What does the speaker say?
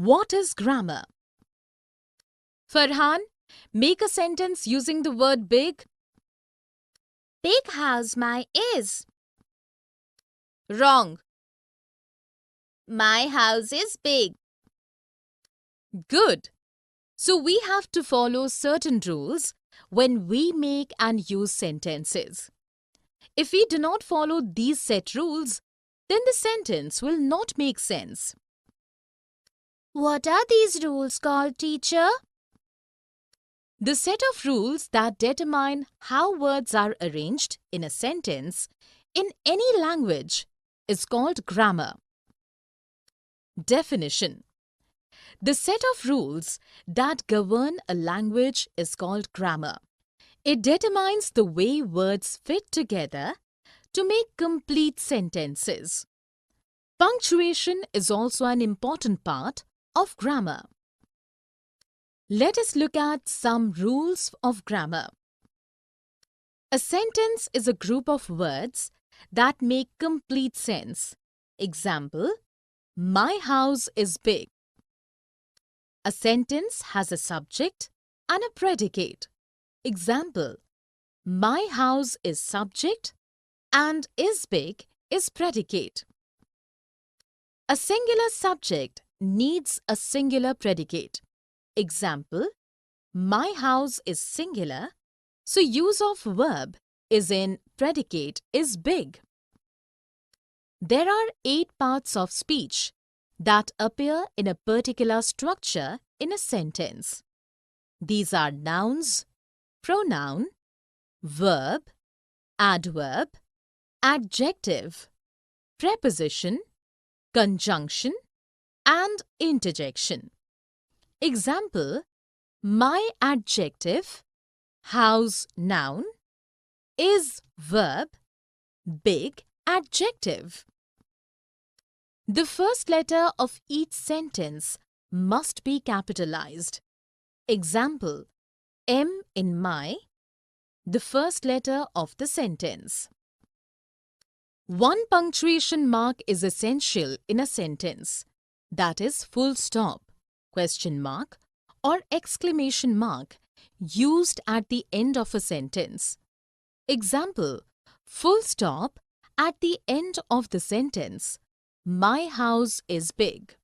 What is grammar? Farhan, make a sentence using the word big. Big house my is. Wrong. My house is big. Good. So we have to follow certain rules when we make and use sentences. If we do not follow these set rules, then the sentence will not make sense. What are these rules called, teacher? The set of rules that determine how words are arranged in a sentence in any language is called grammar. Definition: the set of rules that govern a language is called grammar. It determines the way words fit together to make complete sentences. Punctuation is also an important part of grammar. Let us look at some rules of grammar. A sentence is a group of words that make complete sense. Example: my house is big. A sentence has a subject and a predicate. Example: my house is subject and is big is predicate. A singular subject needs a singular predicate. Example: my house is singular, so use of verb is in predicate is big. There are 8 parts of speech that appear in a particular structure in a sentence. These are nouns, pronoun, verb, adverb, adjective, preposition, conjunction, and interjection. Example: my adjective, house noun, is verb, big adjective. The first letter of each sentence must be capitalized. Example: M in my, the first letter of the sentence. One punctuation mark is essential in a sentence, that is full stop, question mark, or exclamation mark used at the end of a sentence. Example: full stop at the end of the sentence. My house is big.